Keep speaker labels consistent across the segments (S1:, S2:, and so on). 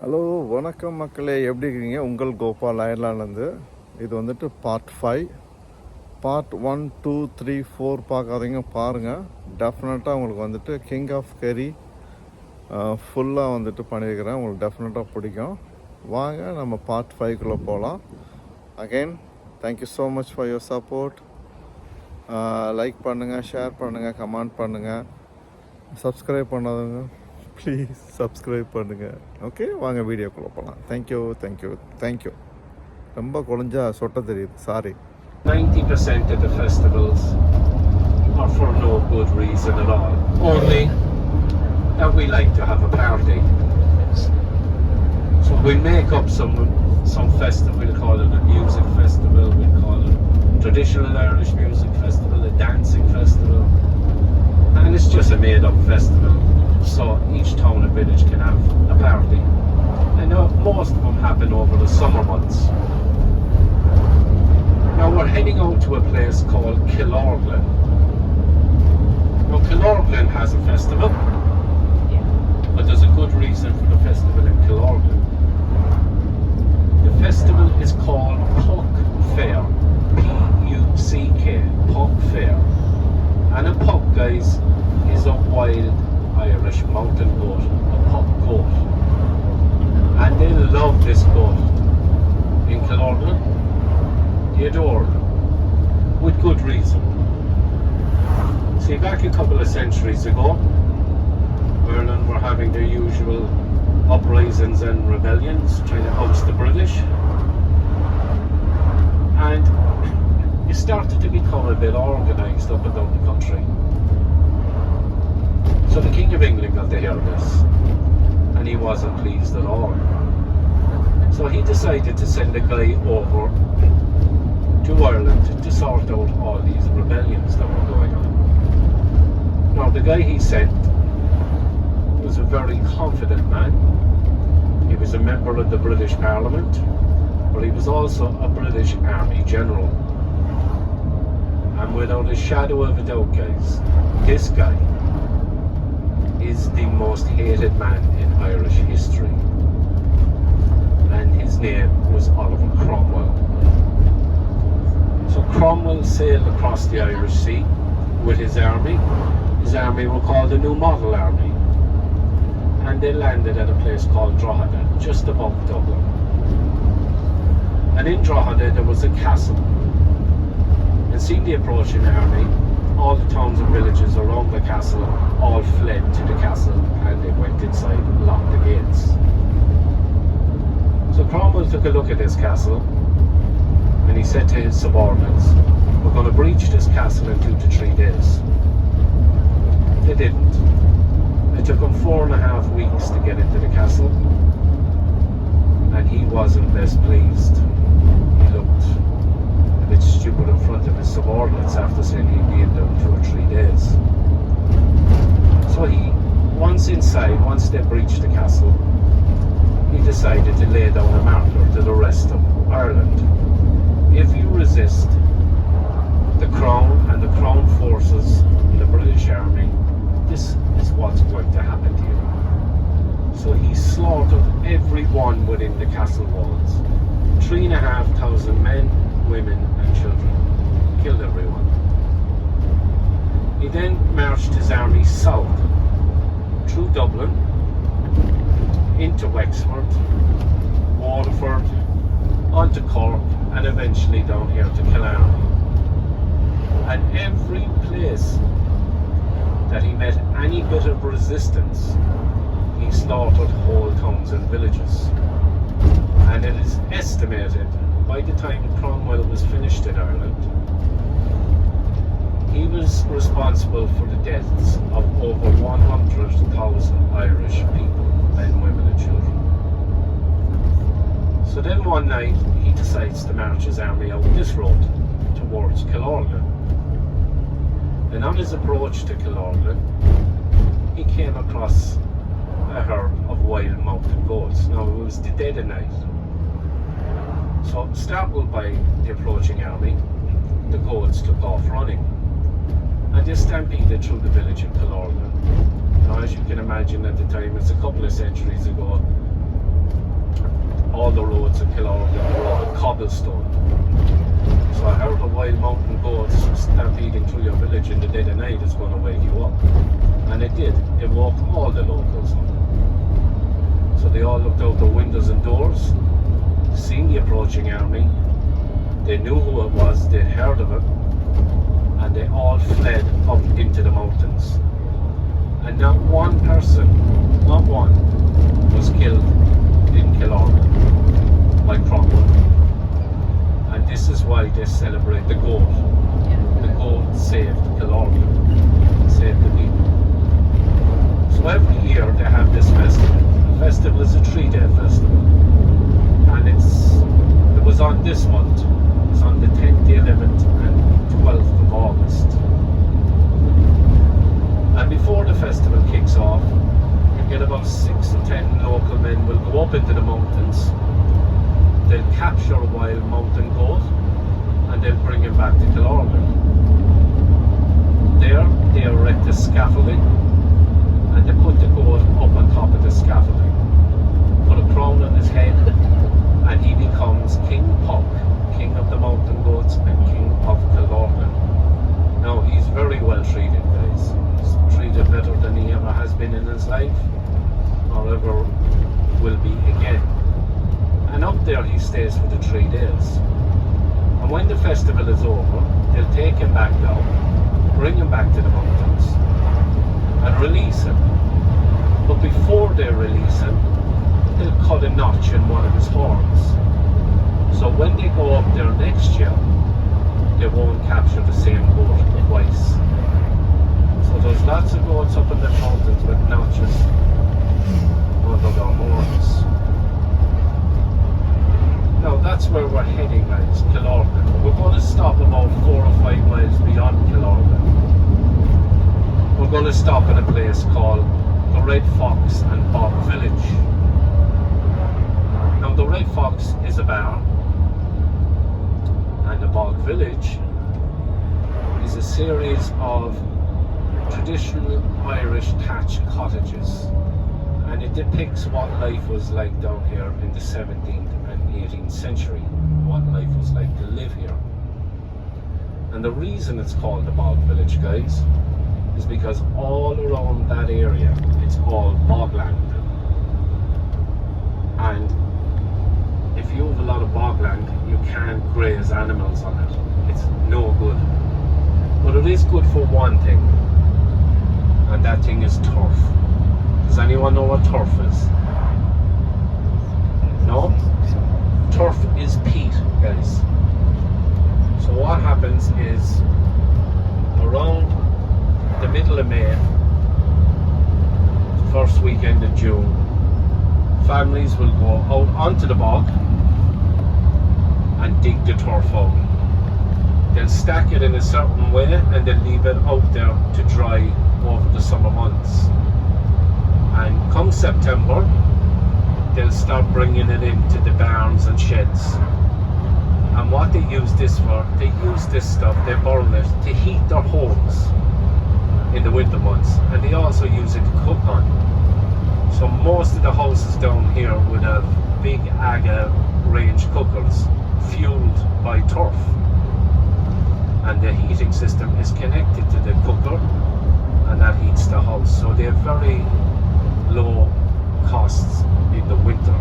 S1: Hello வணக்கம் மக்களே, எப்படி இருக்கீங்க? உங்கள் கோபால் அயர்லாண்ட்லேருந்து. இது வந்துட்டு பார்ட் 5. பார்ட் 1, 2, 3, 4 பார்க்காதீங்க, பாருங்கள். டெஃபினட்டாக உங்களுக்கு வந்துட்டு கிங் ஆஃப் கெரி ஃபுல்லாக வந்துட்டு பண்ணியிருக்கிறேன். உங்களுக்கு டெஃபினட்டாக பிடிக்கும். வாங்க நம்ம பார்ட் 5குள்ளே போகலாம். Again thank you so much for your support. Like பண்ணுங்கள், ஷேர் பண்ணுங்கள், கமெண்ட் பண்ணுங்கள். சப்ஸ்கிரைப் பண்ணாதவங்க ப்ளீஸ் சப்ஸ்கிரைப் பண்ணுங்கள். ஓகே, வாங்க வீடியோக்குள்ளே போகலாம். தேங்க்யூ. ரொம்ப குழஞ்சா சொட்ட தெரியுது, sorry.
S2: 90% of the festivals are for no good reason at all. Only that we like to have a party. So we make up some festival, we'll call it a music festival, we'll call it a traditional Irish music festival, a dancing festival. And it's just a made up festival. So each town and village can have a party. And most of them happen over the summer months. Now we're heading out to a place called Killorglin. Now Killorglin has a festival, but there's a good reason for the festival in Killorglin. The festival is called Puck Fair, P-U-C-K, Puck Fair. And a puck, guys, is a wild Irish mountain goat, a puck goat. And they love this goat in Killorglin. They adore it, with good reason. See, back a couple of centuries ago, Ireland were having their usual uprisings and rebellions, trying to oust the British. And it started to become a bit organised up and down the country. So the King of England got to hear this, and he wasn't pleased at all. So he decided to send a guy over to Ireland to sort out all these rebellions that were going on. Now the guy he sent was a very confident man. He was a member of the British Parliament, but he was also a British Army General. And without a shadow of a doubt, guys, this guy is the most hated man in Irish history, and his name was Oliver Cromwell. So Cromwell sailed across the Irish Sea with his army. His army were called the New Model Army, and they landed at a place called Drogheda, just above Dublin. And in Drogheda there was a castle, and seeing the approaching army, all the towns and villages around the castle all fled to the castle, and they went inside and locked the gates. So Cromwell took a look at this castle, and he said to his subordinates, "We're going to breach this castle in 2 to 3 days." They didn't. It took them 4.5 weeks to get into the castle, and he wasn't best pleased. He looked a bit stupid in front of his subordinates after saying he'd be in there in 2 or 3 days. So he, once inside, once they breached the castle, he decided to lay down a marker to the rest of Ireland. If you resist the Crown and the Crown forces in the British Army, this is what's going to happen to you. So he slaughtered everyone within the castle walls. 3,500 men, women and children. Killed everyone. He then marched his army south through Dublin, into Wexford, Waterford, onto Cork, and eventually down here to Killarney. And every place that he met any bit of resistance, he slaughtered whole towns and villages. And it is estimated by the time Cromwell was finished in Ireland, he was responsible for the deaths of over 100,000 Irish people, men, women and children. So then one night he decides to march his army out this road towards Killorglin. And on his approach to Killorglin, he came across a herd of wild mountain goats. Now it was the dead of night. So startled by the approaching army, the goats took off running, and they stampeded through the village of Killorglin. Now, as you can imagine, at the time, it's a couple of centuries ago, the roads in Killorgley were all cobblestone. So I heard a wild mountain goat stampeding through your village in the dead of night is going to wake you up. And it did. It woke all the locals up. So they all looked out the windows and doors, seen the approaching army. They knew who it was, they'd heard of it, and they all fled up into the mountains. And not one person, not one, was killed in Killorgley by Cromwell. And this is why they celebrate the goat. The goat saved Killorgley, saved the people. So every year they have this festival. The festival is a 3-day festival. And it was on this month. It's on the 10th, the 11th and 12th of August. And before the festival kicks off, you get about 6 to 10 local men will go up into the mountains. They'll capture a wild mountain goat and they'll bring him back to Killorgley. There they erect a scaffolding and they put the goat up on top of the scaffolding, put a crown on his head, and he becomes King Puck, King of the Mountain Goats and King of Killorgley. Now he's very well treated, guys. He's treated better than he ever has been in his life, or ever will be again. And up there he stays for the 3 days. And when the festival is over, they'll take him back down, bring him back to the mountains, and release him. But before they release him, they'll cut a notch in one of his horns. So when they go up there next year, they won't capture the same goat twice. So there's lots of goats up in the mountains with notches under their horns. Now that's where we're heading, guys, Killorgley. We're going to stop about 4 or 5 miles beyond Killorgley. We're going to stop at a place called the Red Fox and Bog Village. Now the Red Fox is a barn, and the Bog Village is a series of traditional Irish thatched cottages, and it depicts what life was like down here in the 17th and 18th century, what life was like to live here. And the reason it's called the Bog Village, guys, is because all around that area it's all bogland. And if you have a lot of bogland, you can't graze animals on it. It's no good. But it is good for one thing, and that thing is turf. Does anyone know what turf is? No? Turf is peat, guys. So what happens is, around the middle of May, first weekend in June, families will go out onto the bog and dig the turf out. They'll stack it in a certain way and they'll leave it out there to dry over the summer months. And come September, they'll start bringing it into the barns and sheds. And what they use this for, they use this stuff, they burn it to heat their homes in the winter months, and they also use it to cook on. So most of the houses down here would have big Aga range cookers fueled by turf, and the heating system is connected to the cooker and that heats the house. So they have very low costs in the winter.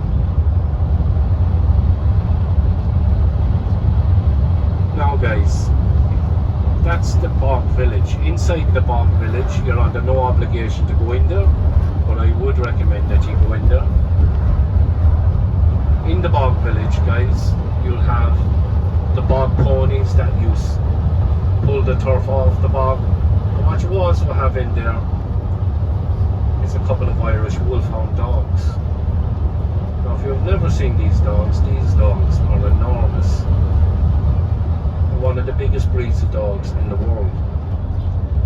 S2: Now guys, that's the Bog Village. Inside the Bog Village, you're under no obligation to go in there, but I would recommend that you go in there. In the Bog Village, guys, you'll have the bog ponies that use pull the turf off the bog. But what you also have in there is a couple of Irish wolfhound dogs. Now if you've never seen these dogs are enormous. They're one of the biggest breeds of dogs in the world.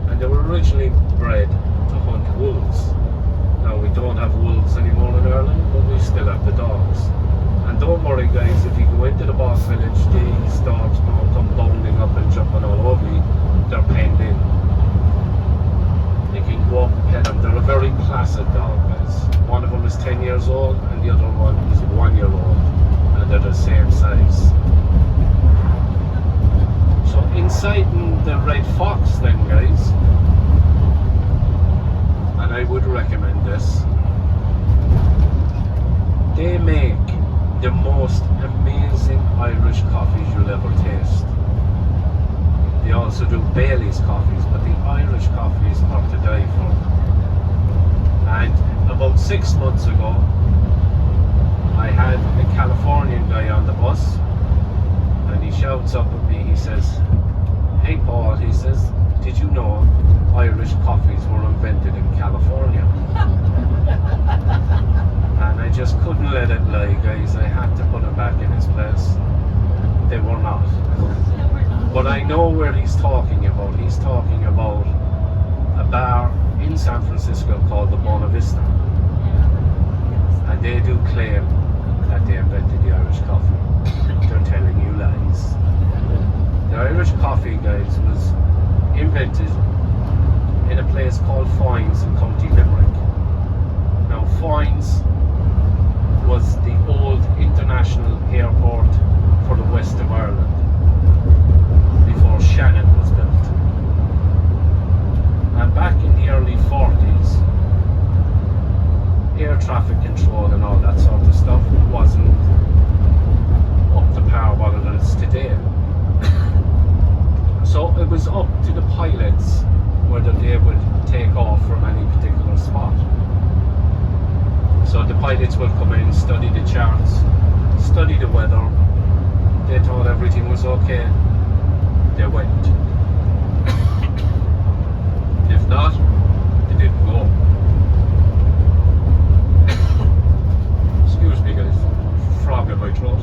S2: And they were originally bred to hunt wolves. Now we don't have wolves anymore in Ireland, but we still have the dogs. And don't worry guys, if you go into the Bog Village, these dogs won't come bounding up and jumping all over you. They're penned in. You can go up and pet them. They're a very placid dog, guys. One of them is 10 years old and the other one is 1 year old. they're the same size. So inside the Red Fox then, guys, and I would recommend this, they make the most amazing Irish coffees you'll ever taste. They also do Bailey's coffees, but the Irish coffees are to die for. And about 6 months ago, I had a Californian guy on the bus, and he shouts up at me, he says, "Hey Paul," he says, "did you know Irish coffees were invented in California?" And I just couldn't let it lie, guys. I had to put him back in his place. They were not. But I know where he's talking about. He's talking about a bar in San Francisco called the Buena Vista. And they do claim that they invented the Irish coffee. They're telling you lies. The Irish coffee, guys, was invented in a place called Foynes in County Limerick. Now, Foynes was the old international airport for the west of Ireland before Shannon was built. And back in the early 40s, air traffic control and all that sort of stuff wasn't up to par what it is today. So it was up to the pilots whether they would take off from any particular spot. So the pilots would come in, study the charts, study the weather. They thought everything was okay. They went. If not, they didn't go. Excuse me, guys. Frog in my throat.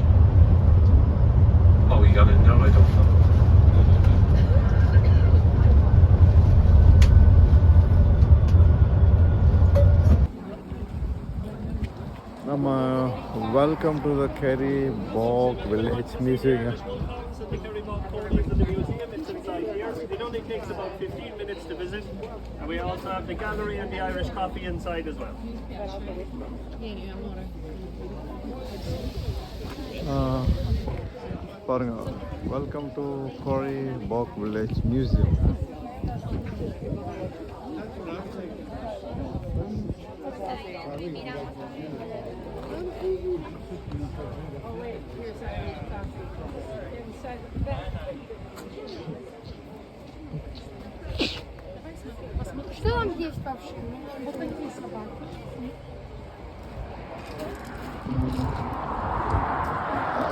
S2: Oh, you got it now? I don't know.
S1: Welcome to the Kerry Bog Village Museum.
S3: So the Kerry corner of the museum, it's inside here. It only takes about 15 minutes to visit. And we also have the gallery and the Irish coffee inside as well.
S1: Welcome to Kerry Bog Village Museum.
S4: Что там есть вообще? Вот такие собаки.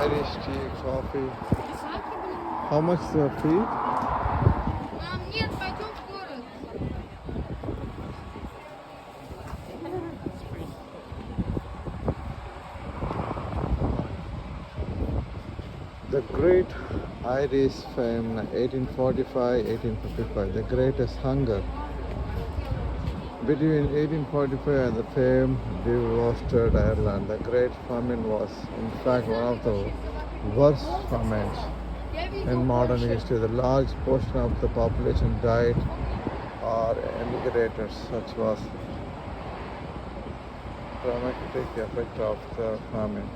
S1: Irish tea, coffee. How much the fee?
S4: Нет, пойдем в город.
S1: The Great Irish Famine, 1845-1855, the greatest hunger. Between 1845 and the famine devastated Ireland, the Great Famine was, in fact, one of the worst famines in modern history. The large portion of the population died or emigrated. Such was dramatic effect of the famine.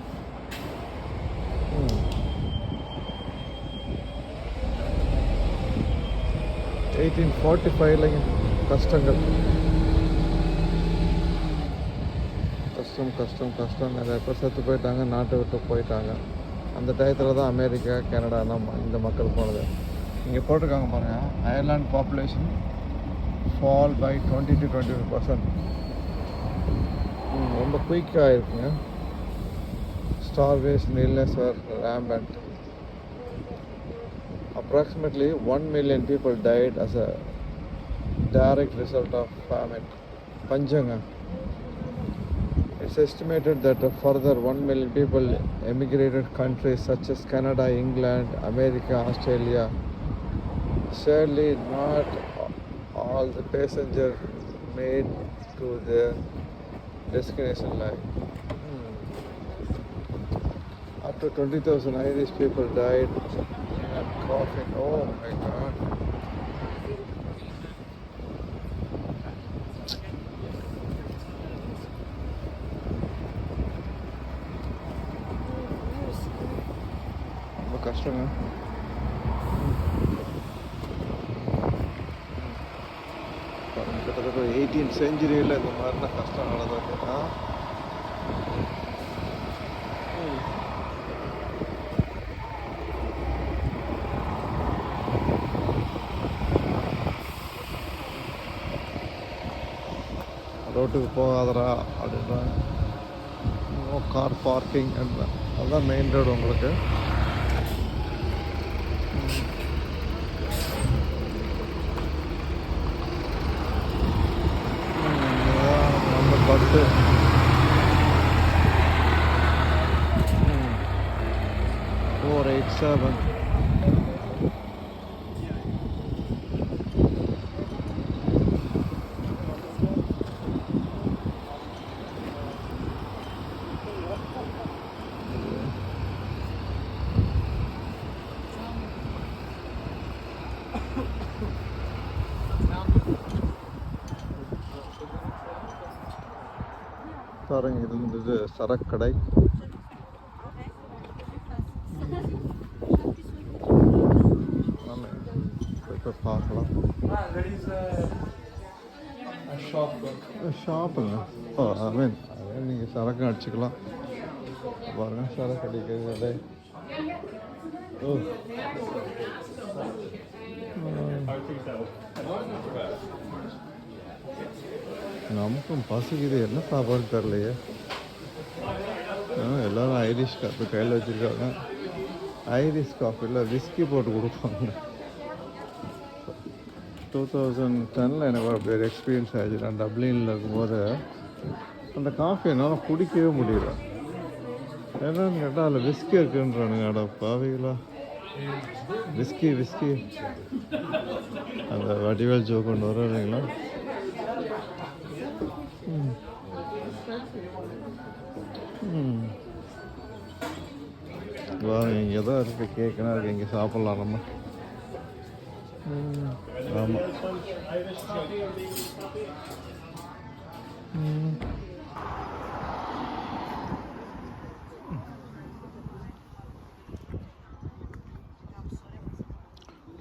S1: 1845 கஷ்டங்கள் கஷ்டம் நிறைய பேர் செத்து போயிட்டாங்க, நாட்டை விட்டு போயிட்டாங்க. அந்த டயத்தில் தான் அமெரிக்கா, கனடா இந்த மக்கள் போனது. இங்கே போட்டிருக்காங்க பாருங்கள், Ireland population fall by 20 to 25%. ரொம்ப குயிக்காக இருக்குங்க. Starvation, illness were rampant. Approximately 1 million people died as a direct result of famine. Panjanga. It's estimated that a further 1 million people emigrated countries such as Canada, England, America, Australia. Sadly, not all the passengers made to their destination alive. Up to 20,000 Irish people died and coughing. Oh my God. கஷ்டங்க. கிட்டத்தட்ட 18th centuryயில் இந்த மாதிரிலாம் கஷ்டம் நடந்திருக்குன்னா ரோட்டுக்கு போகாதரா அப்படின்றாங்க. No car parking அதுதான் main road உங்களுக்கு. நம்ம பஸ்ஸு 487. பாருங்க, இது வந்து சரக்கடை. இப்போ பார்க்கலாம். ஷாப்புங்க. ஐ மீன் நீங்கள் சரக்கு அடிச்சுக்கலாம். பாருங்க, சரக்கு அடிக்கிறது கடை. ஓ, நமக்கும் பசிக்குது, என்ன சாப்பாடு தரலையே. எல்லோரும் ஐரிஷ் காஃபி கையில் வச்சுருக்காங்க. ஐரிஷ் காஃபியில் விஸ்கி போட்டு கொடுப்பாங்க. 2010 எனக்கு அப்படி ஒரு எக்ஸ்பீரியன்ஸ் ஆகிடுச்சு. நான் டப்ளினில் இருக்கும்போது அந்த காஃபி என்னால் குடிக்கவே முடியல. என்னன்னு கேட்டால் அதில் விஸ்கி இருக்குன்றானுங்க. அட பாவிகளா, விஸ்கி அந்த வடிவேல் ஜோக் கொண்டு வர இல்லைங்களா. இங்கே தான் இருக்குது, கேட்கணும் இருக்குது. இங்கே சாப்பிட்லாம் நம்ம. ஆமாம்.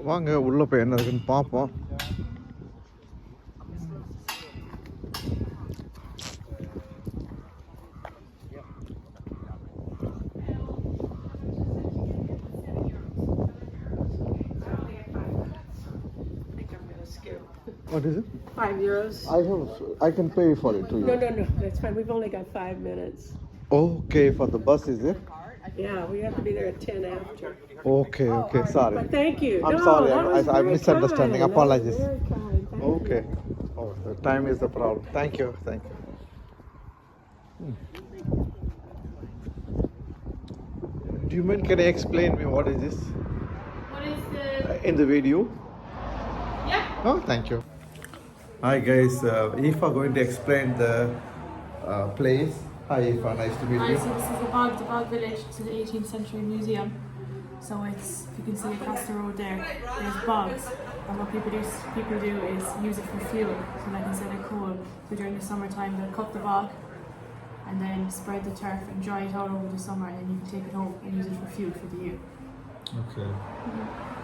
S1: வாங்க உள்ளே போய் என்ன இருக்குன்னு பார்ப்போம். What is it?
S5: €5.
S1: I can pay for it too.
S5: No, that's fine. We've only got 5 minutes.
S1: Okay, for the bus is it?
S5: Yeah, we have to be there at 10 after.
S1: Okay, sorry.
S5: But thank you.
S1: I'm
S5: No,
S1: sorry,
S5: that was
S1: I'm
S5: very
S1: misunderstanding.
S5: kind.
S1: Apologies.
S5: That was very kind. Thank
S1: Okay. Oh, the time is the problem. Thank you. Do you mind, can you explain me what is this
S4: What is the...
S1: in the video?
S4: Yeah.
S1: Oh, thank you. Hi guys, Aoife going to explain the place. Hi Aoife, nice to meet
S6: Hi,
S1: you.
S6: so this is the Bog Village. It's an 18th century museum. So it's, if you can see across the road there, there's bogs. And what people do is use it for fuel. So like instead of coal, so during the summertime they'll cut the bog and then spread the turf and dry it out over the summer, and then you can take it home and use it for fuel for the year.
S1: Okay.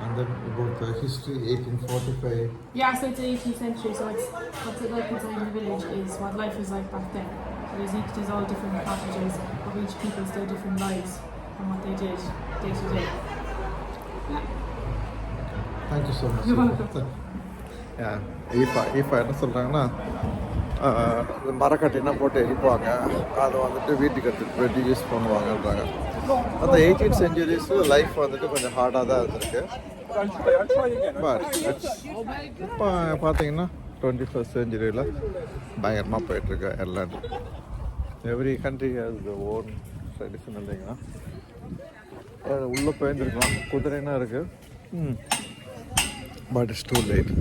S1: And then about the history, 1845.
S6: Yeah, so it's the 18th century, so it's what's it like inside the village is what life was like back then. So there's all different cottages, but each people's their different lives and what they did day to day.
S1: Thank you so much.
S6: You're welcome.
S1: Aoife என்ன சொல்கிறாங்கன்னா, மரக்கட்டினா போட்டு எரிப்பாங்க, அதை வந்துட்டு வீட்டுக்கு எடுத்துகிட்டு போயிட்டு use பண்ணுவாங்கன்றாங்க. அந்த 18th centuries life வந்துட்டு கொஞ்சம் ஹார்டாக தான் இருந்திருக்கு. பட் இப்போ பார்த்தீங்கன்னா 21st centuryயில் பயங்கரமாக போயிட்டுருக்கு எல்லாம். Every country has the own tradition இல்லைங்களா. உள்ளே போயிருந்துருக்கலாம், குதிரைனா இருக்குது. But it's too late.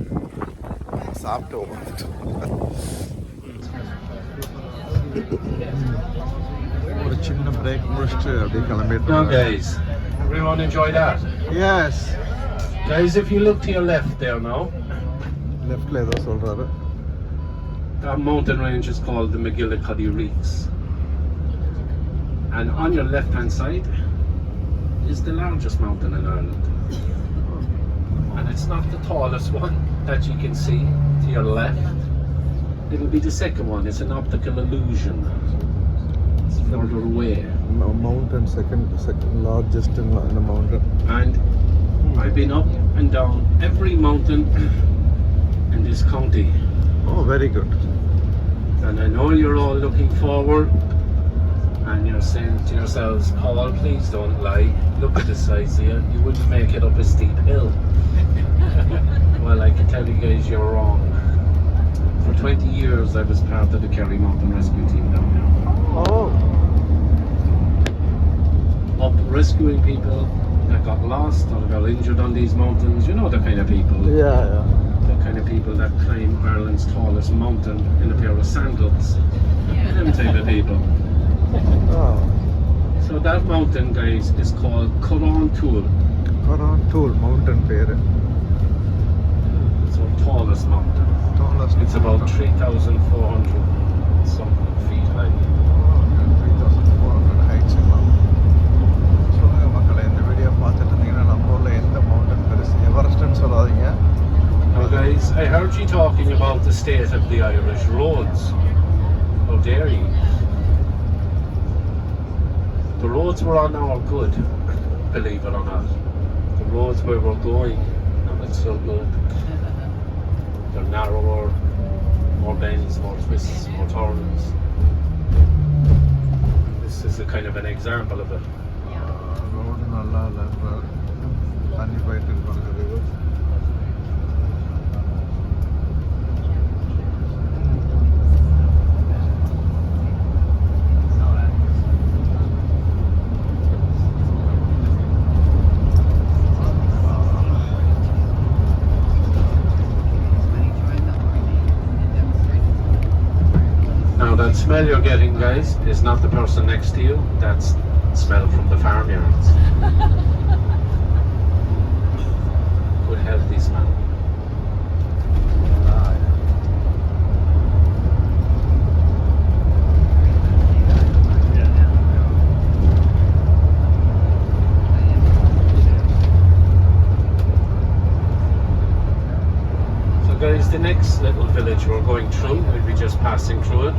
S1: சாப்பிட்டு வந்துட்டு ஒரு சின்ன பிரேக் முடிச்சுட்டு அப்படியே கிளம்பிட்டு.
S2: Now guys, everyone enjoy that?
S1: Yes.
S2: Guys, if you look to your left there now,
S1: லெஃப்டில் ஏதோ சொல்கிறாரு.
S2: that mountain range is called the McGillicuddy Reeks. And on your left hand side, is the largest mountain in Ireland. And it's not the tallest one that you can see to your left. It'll be the second one. It's an optical illusion. It's further away.
S1: Mountain, second largest in the mountain.
S2: And I've been up and down every mountain in this county.
S1: Oh, very good.
S2: And I know you're all looking forward and you're saying to yourselves, Paul, please don't lie. Look at the size here. You wouldn't make it up a steep hill. Well, I can tell you guys you're wrong. For 20 years I was part of the Kerry mountain rescue team down here.
S1: Oh.
S2: Up rescuing people that got lost or got injured on these mountains. You know the kind of people.
S1: Yeah.
S2: The kind of people that climb Ireland's tallest mountain in a pair of sandals. Them type of people.
S1: Oh.
S2: So that mountain, guys, is called Tool.
S1: Tool mountain pere.
S2: It's our tallest mountain.
S1: Tallest.
S2: It's about 3,400 something feet high.
S1: 3,400 heights சொல்லுங்க மக்களே, இந்த video பார்த்துட்டு இருந்தீங்கன்னா நம்ம ஊர்ல எந்த mountain பெருசு எவரெஸ்ட்னு சொல்லாதீங்க.
S2: Now guys, I heard you talking about the state of the Irish roads. How dare you? The roads we're on now are good, believe it or not. The roads where we're going, not so good. They're narrower, more bends, more twists, more turns. This is a kind of an example of it.
S1: Road நல்லா இல்லை, இப்போ தண்ணி போயிட்டு இருப்பாங்க river.
S2: Now that smell you're getting, guys, is not the person next to you. That's smell from the farmyards. Good healthy smell. So guys, the next little village we're going through, we'll be just passing through it,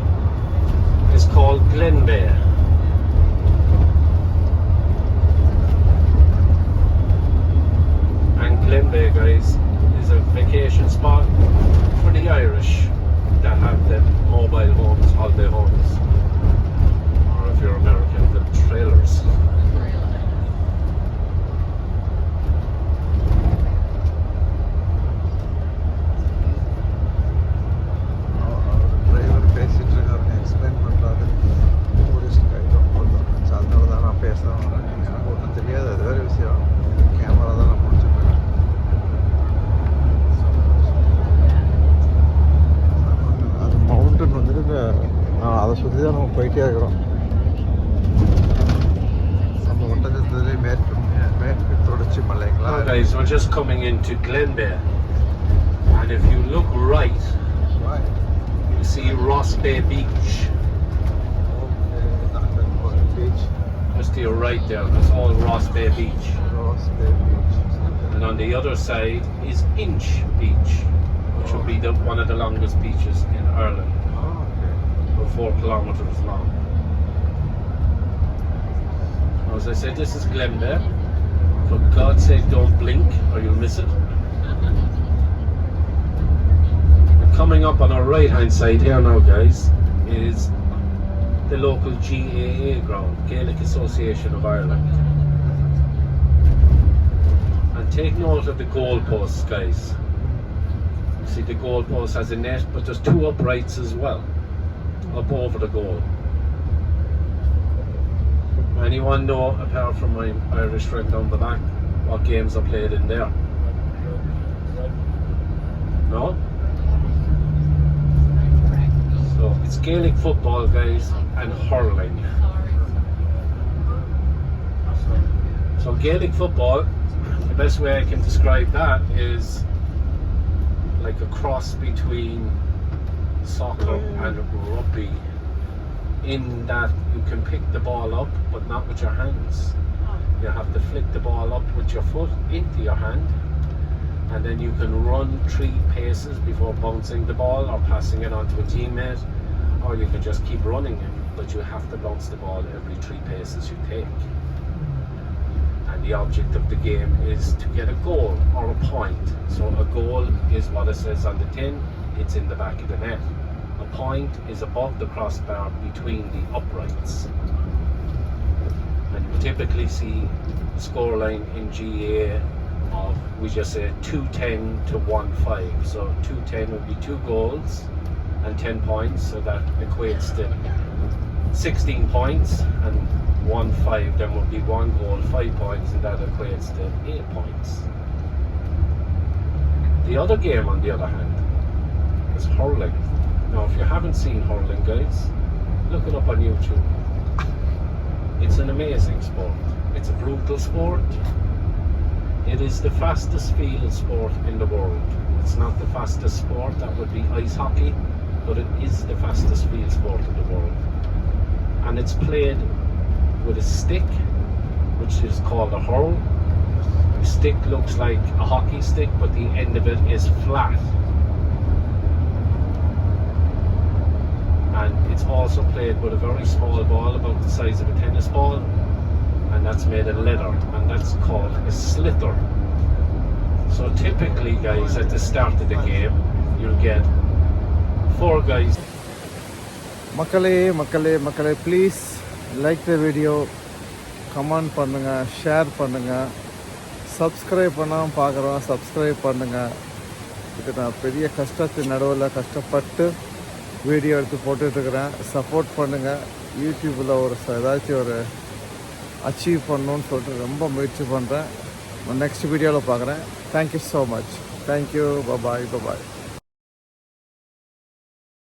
S2: is called Glenbeigh. And Glenbeigh, guys, is a vacation spot for the Irish that have them mobile homes, holiday homes, or if you're American, the trailers.
S1: Driver பேசிட்டு இருக்காருங்க, explain பண்ணுறாரு. Tourist guide அதனால தான் நான் பேசுகிறேன். எனக்கு ஒன்றும் தெரியாது, அது வேறு விஷயம். கேமரா தான் நான் பிடிச்சிருக்கேன். அது மவுண்டன் வந்துட்டு அதை சுற்றி தான் நம்ம போயிட்டே இருக்கிறோம். நம்ம ஒட்டஞ்சத்திலே மேற்கு தொடர்ச்சி மலைங்களா.
S2: Now guys, we're just coming into Glenbeigh, and if you look right, you see Ross Bay Beach.
S1: Beach.
S2: Just to your right there, that's all Ross Bay Beach.
S1: Ross Bay Beach.
S2: And on the other side is Inch Beach, which will be one of the longest beaches in Ireland.
S1: Oh, okay.
S2: About 4 kilometers long. As I said, this is Glenbeigh. For God's sake, don't blink or you'll miss it. And coming up on our right hand side here now, guys, is the local GAA ground, Gaelic Association of Ireland. And take note of the goalposts, guys. You see the goalpost has a net, but there's 2 uprights as well, up over the goal. Anyone know, apart from my Irish friend down the back, what games are played in there? No? So it's Gaelic football, guys, and hurling. So Gaelic football, the best way I can describe that is like a cross between soccer and rugby, in that you can pick the ball up but not with your hands. You have to flick the ball up with your foot into your hand, and then you can run 3 paces before bouncing the ball or passing it on to a teammate, or you can just keep running it, but you have to bounce the ball every 3 paces you take. And the object of the game is to get a goal or a point. So a goal is what it says on the tin, it's in the back of the net. A point is above the crossbar between the uprights. And you typically see the scoreline in GA of, we just say 210 to 1-5. So 210 would be 2 goals and 10 points, so that equates to 16 points, and 1-5 then would be 1 goal, 5 points, and that equates to 8 points. The other game, on the other hand, is hurling. Now, if you haven't seen hurling, guys, look it up on YouTube. It's an amazing sport. It's a brutal sport. It is the fastest field sport in the world. It's not the fastest sport, that would be ice hockey, but it is the fastest field sport in the world. And it's played with a stick, which is called a hurl. The stick looks like a hockey stick, but the end of it is flat. And it's also played with a very small ball, about the size of a tennis ball, and that's made of leather, and that's called a sliotar. So typically, guys, at the start of the game, you'll get 4 guys.
S1: மக்களே please like the video, comment பண்ணுங்கள், share பண்ணுங்கள், subscribe பண்ணாமல் பார்க்குறோம், subscribe பண்ணுங்கள். இது நான் பெரிய கஷ்டத்தின் நடுவில் கஷ்டப்பட்டு வீடியோ எடுத்து போட்டுட்ருக்கிறேன். சப்போர்ட் பண்ணுங்கள். யூடியூப்பில் ஏதாச்சும் ஒரு அச்சீவ் பண்ணணுன்னு சொல்லிட்டு ரொம்ப முயற்சி பண்ணுறேன். நெக்ஸ்ட் வீடியோவில் பார்க்குறேன். Thank you so much. Thank you. Bye bye.